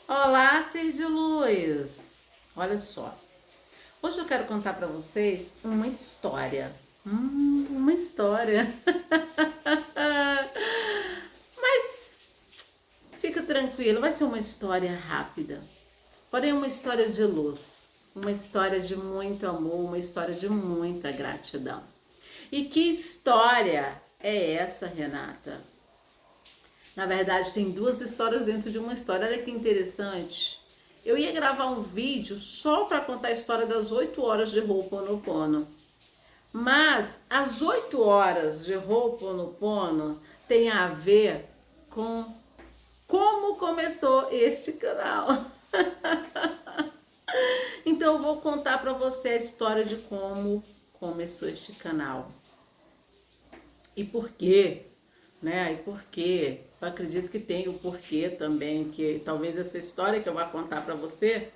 Olá, ser de luz! Olha só, hoje eu quero contar para vocês uma história. Uma história. Mas fica tranquilo, vai ser uma história rápida. Porém, uma história de luz. Uma história de muito amor, uma história de muita gratidão. E que história é essa, Renata? Na verdade, tem duas histórias dentro de uma história. Olha que interessante. Eu ia gravar um vídeo só para contar a história das 8 horas de Ho'oponopono. Mas as 8 horas de Ho'oponopono tem a ver com como começou este canal. Então eu vou contar para você a história de como começou este canal. E por quê? Né? E por quê? Eu acredito que tem o porquê também, que talvez essa história que eu vou contar para você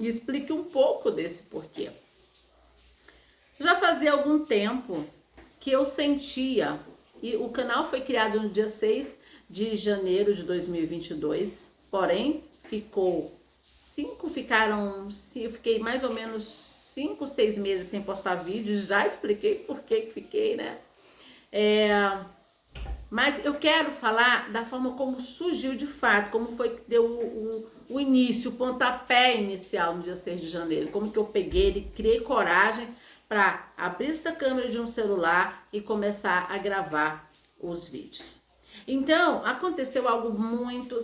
explique um pouco desse porquê. Já fazia algum tempo que eu sentia, e o canal foi criado no dia 6 de janeiro de 2022, porém eu fiquei mais ou menos 5, 6 meses sem postar vídeos, já expliquei por que fiquei, né? Mas eu quero falar da forma como surgiu de fato, como foi que deu o início, o pontapé inicial no dia 6 de janeiro. Como que eu peguei e criei coragem para abrir essa câmera de um celular e começar a gravar os vídeos. Então, aconteceu algo muito...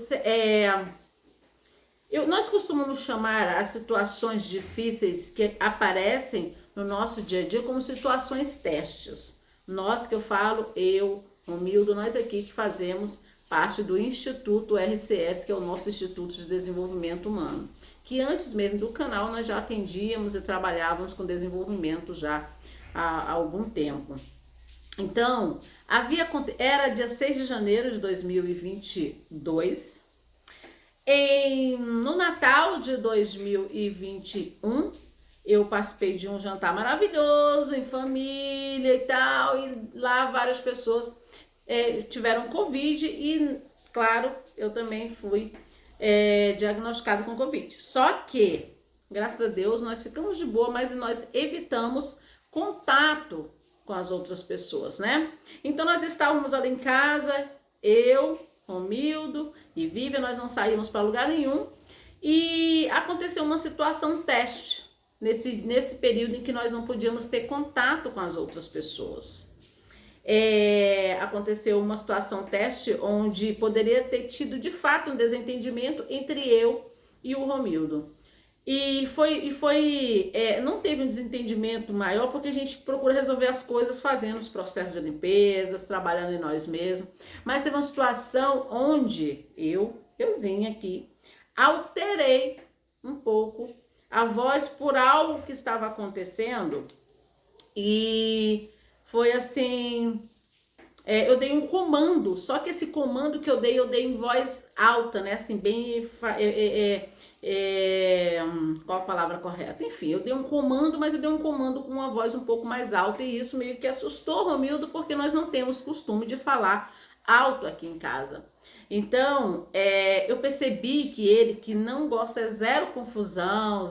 nós costumamos chamar as situações difíceis que aparecem no nosso dia a dia como situações testes. Nós que eu falo, eu, Romildo, nós aqui que fazemos parte do Instituto RCS, que é o nosso Instituto de Desenvolvimento Humano, que antes mesmo do canal nós já atendíamos e trabalhávamos com desenvolvimento já há algum tempo. Então, era dia 6 de janeiro de 2022, no Natal de 2021, eu participei de um jantar maravilhoso em família e tal, e lá várias pessoas tiveram Covid e, claro, eu também fui diagnosticada com Covid. Só que, graças a Deus, nós ficamos de boa, mas nós evitamos contato com as outras pessoas, né? Então, nós estávamos ali em casa, eu, Romildo e Vivian, nós não saímos para lugar nenhum, e aconteceu uma situação teste nesse período em que nós não podíamos ter contato com as outras pessoas. Aconteceu uma situação teste onde poderia ter tido de fato um desentendimento entre eu e o Romildo. Não teve um desentendimento maior porque a gente procura resolver as coisas fazendo os processos de limpezas, trabalhando em nós mesmos. Mas teve uma situação onde euzinha aqui, alterei um pouco a voz por algo que estava acontecendo e foi assim... eu dei um comando, só que esse comando que eu dei em voz alta, né? Assim, bem... qual a palavra correta? Enfim, eu dei um comando, mas eu dei um comando com uma voz um pouco mais alta e isso meio que assustou o Romildo, porque nós não temos costume de falar alto aqui em casa. Então, eu percebi que ele, que não gosta, zero confusão,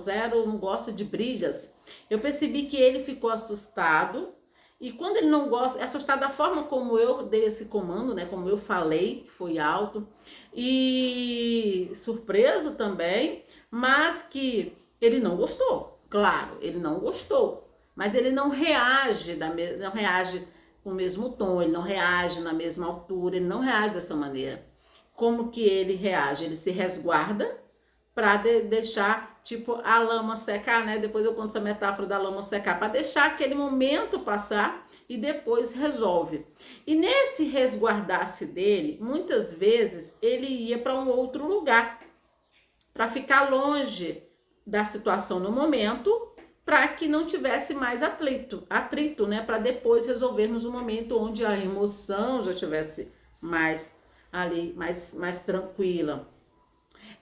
não gosta de brigas, eu percebi que ele ficou assustado. E quando ele não gosta, é assustado da forma como eu dei esse comando, né? Como eu falei, que foi alto. E surpreso também, mas que ele não gostou. Claro, ele não gostou. Mas ele não reage, não reage com o mesmo tom, ele não reage na mesma altura, ele não reage dessa maneira. Como que ele reage? Ele se resguarda para deixar, tipo, a lama secar, né? Depois eu conto essa metáfora da lama secar, para deixar aquele momento passar e depois resolve. E nesse resguardar-se dele, muitas vezes ele ia para um outro lugar, para ficar longe da situação no momento, para que não tivesse mais atrito, né? Para depois resolvermos o momento onde a emoção já tivesse mais ali, mais tranquila.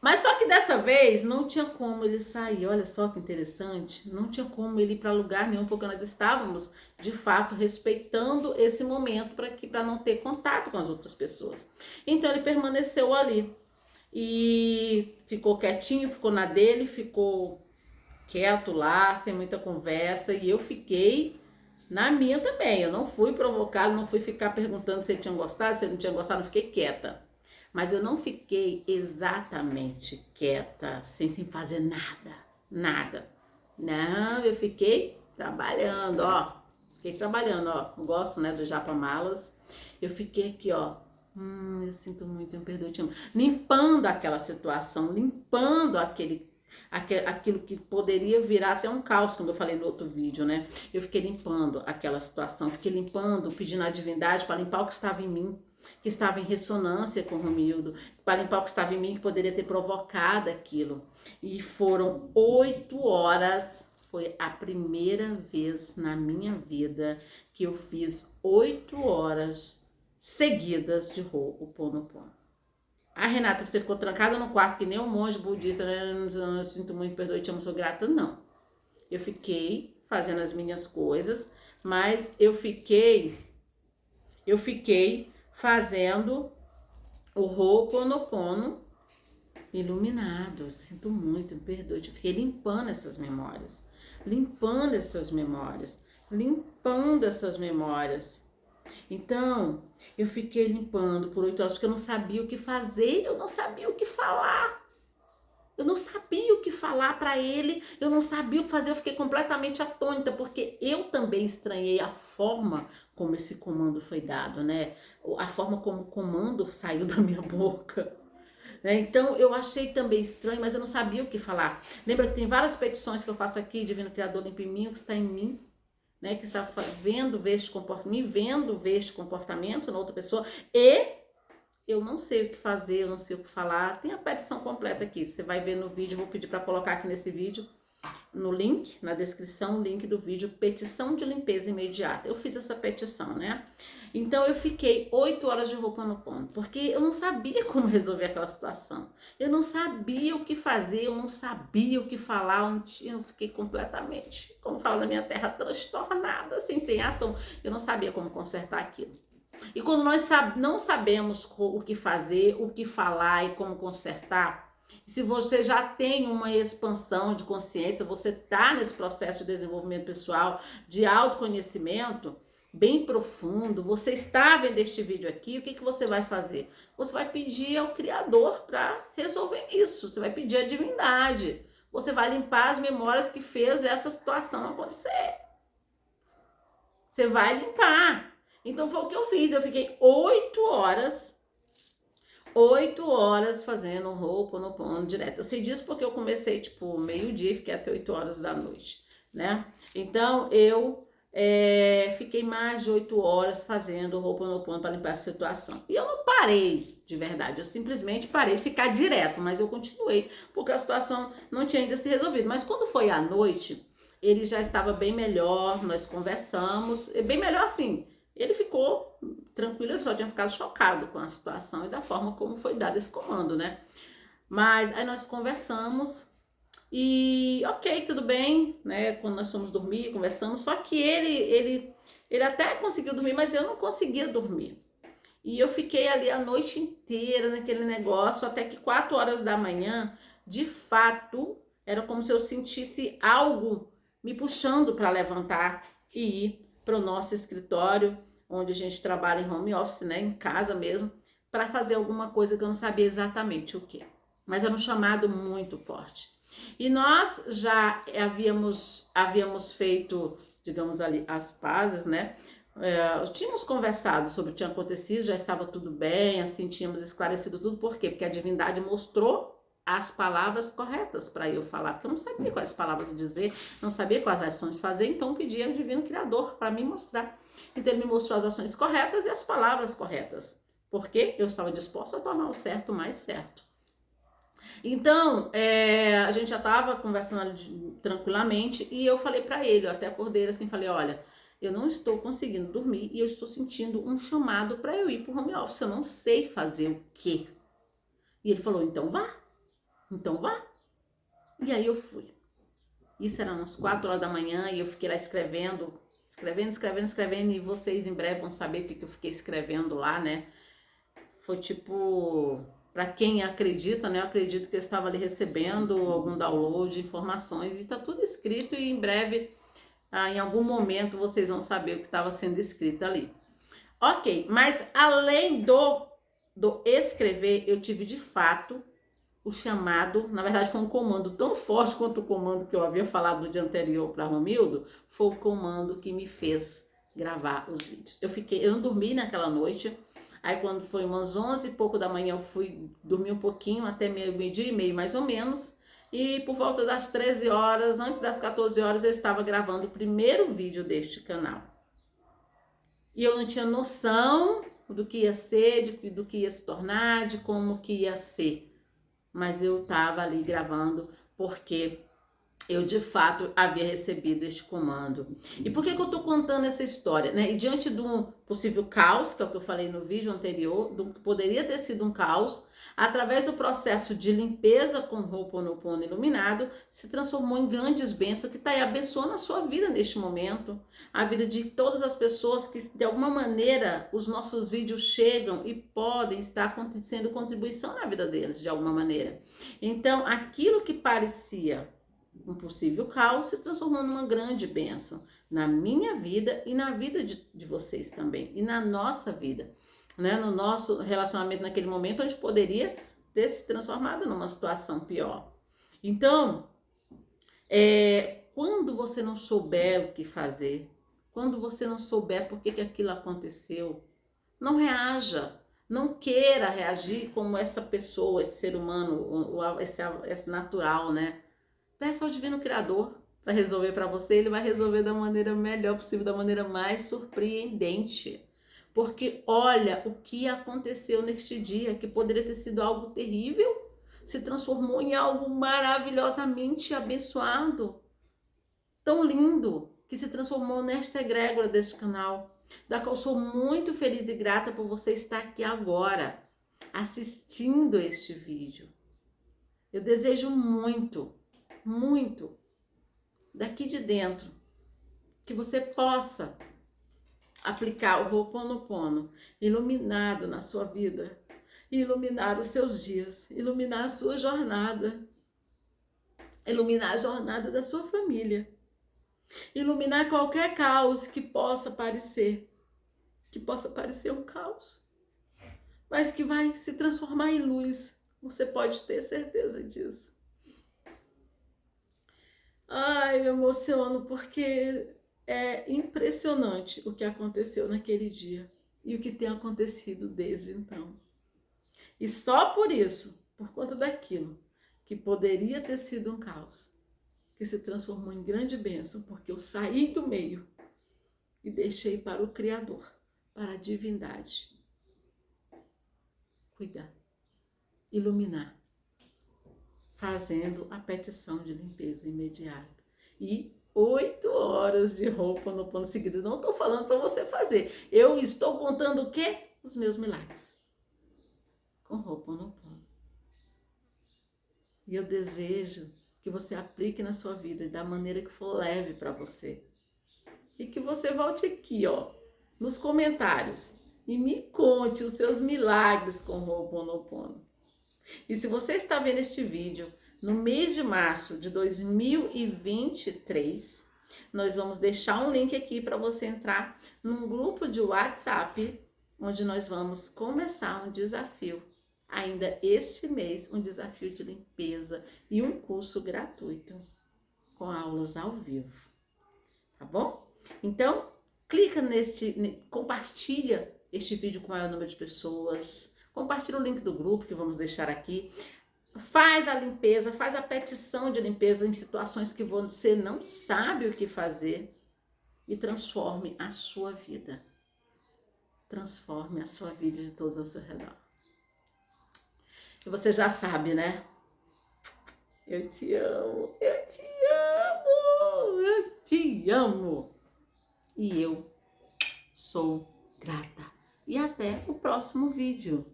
Mas só que dessa vez não tinha como ele sair, olha só que interessante, não tinha como ele ir para lugar nenhum, porque nós estávamos, de fato, respeitando esse momento para não ter contato com as outras pessoas. Então ele permaneceu ali. e ficou quietinho, ficou na dele, ficou quieto lá, sem muita conversa, e eu fiquei na minha também. Eu não fui provocá-lo, não fui ficar perguntando se ele tinha gostado, se ele não tinha gostado, não fiquei quieta. Mas eu não fiquei exatamente quieta, sem fazer nada, nada. Não, eu fiquei trabalhando, ó. Fiquei trabalhando, ó. Eu gosto, né, do Japa Malas. Eu fiquei aqui, ó. Eu sinto muito, eu perdoo, te amo. Limpando aquela situação, limpando aquilo que poderia virar até um caos, como eu falei no outro vídeo, né? Eu fiquei limpando aquela situação, fiquei limpando, pedindo à divindade para limpar o que estava em mim, que estava em ressonância com o Romildo, para limpar o que estava em mim, que poderia ter provocado aquilo. E foram 8 horas, foi a primeira vez na minha vida que eu fiz 8 horas seguidas de Ho'oponopono. Ah, Renata, você ficou trancada no quarto que nem um monge budista, né? Eu sinto muito, perdoe, te amo, sou grata. Não. Eu fiquei fazendo as minhas coisas, mas eu fiquei fazendo o Ho'oponopono iluminado. Sinto muito, me perdoe. Eu fiquei limpando essas memórias. Limpando essas memórias. Limpando essas memórias. Então, eu fiquei limpando por 8 horas, porque eu não sabia o que fazer, eu não sabia o que falar. Eu não sabia o que falar para ele, eu não sabia o que fazer, eu fiquei completamente atônita, porque eu também estranhei a forma como esse comando foi dado, né? A forma como o comando saiu da minha boca. Né? Então, eu achei também estranho, mas eu não sabia o que falar. Lembra que tem várias petições que eu faço aqui, Divino Criador, limpa em mim o que está em mim. Né, que está me vendo ver este comportamento na outra pessoa, e eu não sei o que fazer, eu não sei o que falar. Tem a petição completa aqui, você vai ver no vídeo, vou pedir para colocar aqui nesse vídeo, no link, na descrição, o link do vídeo, petição de limpeza imediata. Eu fiz essa petição, né? Então eu fiquei 8 horas de Ho'oponopono, porque eu não sabia como resolver aquela situação. Eu não sabia o que fazer, eu não sabia o que falar, eu fiquei completamente, como fala na minha terra, transtornada, assim, sem ação. Eu não sabia como consertar aquilo. E quando nós não sabemos o que fazer, o que falar e como consertar, se você já tem uma expansão de consciência, você está nesse processo de desenvolvimento pessoal, de autoconhecimento bem profundo, você está vendo este vídeo aqui, o que você vai fazer? Você vai pedir ao Criador para resolver isso, você vai pedir à divindade, você vai limpar as memórias que fez essa situação acontecer. Você vai limpar. Então foi o que eu fiz, eu fiquei 8 horas fazendo Ho'oponopono direto. Eu sei disso porque eu comecei tipo meio-dia e fiquei até 8 horas da noite, né? Então eu fiquei mais de 8 horas fazendo Ho'oponopono para limpar essa situação. E eu não parei de verdade, eu simplesmente parei de ficar direto, mas eu continuei porque a situação não tinha ainda se resolvido. Mas quando foi à noite, ele já estava bem melhor, nós conversamos, bem melhor assim. Ele ficou tranquilo, ele só tinha ficado chocado com a situação e da forma como foi dado esse comando, né? Mas aí nós conversamos e ok, tudo bem, né? Quando nós fomos dormir, conversamos, só que ele até conseguiu dormir, mas eu não conseguia dormir. E eu fiquei ali a noite inteira naquele negócio, até que 4 horas da manhã, de fato, era como se eu sentisse algo me puxando para levantar e ir para o nosso escritório, onde a gente trabalha em home office, né, em casa mesmo, para fazer alguma coisa que eu não sabia exatamente o que. Mas era um chamado muito forte. E nós já havíamos feito, digamos ali, as pazes, né? Tínhamos conversado sobre o que tinha acontecido, já estava tudo bem, assim, tínhamos esclarecido tudo. Por quê? Porque a divindade mostrou as palavras corretas para eu falar, porque eu não sabia quais palavras dizer, não sabia quais ações fazer, então pedi ao Divino Criador para me mostrar. Então ele me mostrou as ações corretas e as palavras corretas, porque eu estava disposta a tornar o certo mais certo. Então, a gente já estava conversando tranquilamente e eu falei para ele, eu até acordei assim, falei, olha, eu não estou conseguindo dormir e eu estou sentindo um chamado para eu ir para o home office, eu não sei fazer o quê. E ele falou, então vá. Então vá. E aí eu fui. Isso era umas 4 horas da manhã e eu fiquei lá escrevendo, e vocês em breve vão saber o que eu fiquei escrevendo lá, né? Foi tipo Para quem acredita, né? Eu acredito que eu estava ali recebendo algum download de informações e está tudo escrito e em breve, em algum momento, vocês vão saber o que estava sendo escrito ali. Ok, mas além do escrever, eu tive de fato o chamado, na verdade foi um comando tão forte quanto o comando que eu havia falado no dia anterior para Romildo, foi o comando que me fez gravar os vídeos. Eu não dormi naquela noite, aí quando foi umas 11 e pouco da manhã eu fui dormir um pouquinho, até meio-dia e meio mais ou menos, e por volta das 13 horas, antes das 14 horas, eu estava gravando o primeiro vídeo deste canal. E eu não tinha noção do que ia ser, do que ia se tornar, de como que ia ser. Mas eu estava ali gravando porque eu de fato havia recebido este comando. E por que eu estou contando essa história, né? E diante de um possível caos, que é o que eu falei no vídeo anterior, do que poderia ter sido um caos, através do processo de limpeza com Ho'oponopono iluminado, se transformou em grandes bênçãos que está aí abençoando a sua vida neste momento, a vida de todas as pessoas que de alguma maneira os nossos vídeos chegam e podem estar acontecendo contribuição na vida deles de alguma maneira. Então, aquilo que parecia um possível caos se transformou numa grande bênção na minha vida e na vida de vocês também, e na nossa vida, né? No nosso relacionamento naquele momento, onde poderia ter se transformado numa situação pior. Então, quando você não souber o que fazer, quando você não souber por que aquilo aconteceu, não reaja. Não queira reagir como essa pessoa, esse ser humano, esse natural, né? Peça ao Divino Criador para resolver para você, ele vai resolver da maneira melhor possível, da maneira mais surpreendente. Porque olha o que aconteceu neste dia, que poderia ter sido algo terrível, se transformou em algo maravilhosamente abençoado, tão lindo, que se transformou nesta egrégora deste canal, da qual sou muito feliz e grata por você estar aqui agora, assistindo este vídeo. Eu desejo muito, daqui de dentro, que você possa aplicar o Ho'oponopono iluminado na sua vida, iluminar os seus dias, iluminar a sua jornada, iluminar a jornada da sua família, iluminar qualquer caos que possa parecer um caos, mas que vai se transformar em luz. Você pode ter certeza disso. Ai, me emociono porque é impressionante o que aconteceu naquele dia e o que tem acontecido desde então. E só por isso, por conta daquilo que poderia ter sido um caos, que se transformou em grande bênção, porque eu saí do meio e deixei para o Criador, para a divindade, cuidar, iluminar, fazendo a petição de limpeza imediata. E 8 horas de Ho'oponopono seguido. Não estou falando para você fazer. Eu estou contando o quê? Os meus milagres. Com Ho'oponopono. E eu desejo que você aplique na sua vida da maneira que for leve para você. E que você volte aqui, ó, nos comentários e me conte os seus milagres com Ho'oponopono. E se você está vendo este vídeo no mês de março de 2023, nós vamos deixar um link aqui para você entrar num grupo de WhatsApp, onde nós vamos começar um desafio, ainda este mês, um desafio de limpeza e um curso gratuito, com aulas ao vivo, tá bom? Então, clica compartilha este vídeo com o maior número de pessoas, compartilha o link do grupo que vamos deixar aqui, faz a limpeza, faz a petição de limpeza em situações que você não sabe o que fazer e transforme a sua vida. Transforme a sua vida de todos ao seu redor. E você já sabe, né? Eu te amo, eu te amo, eu te amo. E eu sou grata. E até o próximo vídeo.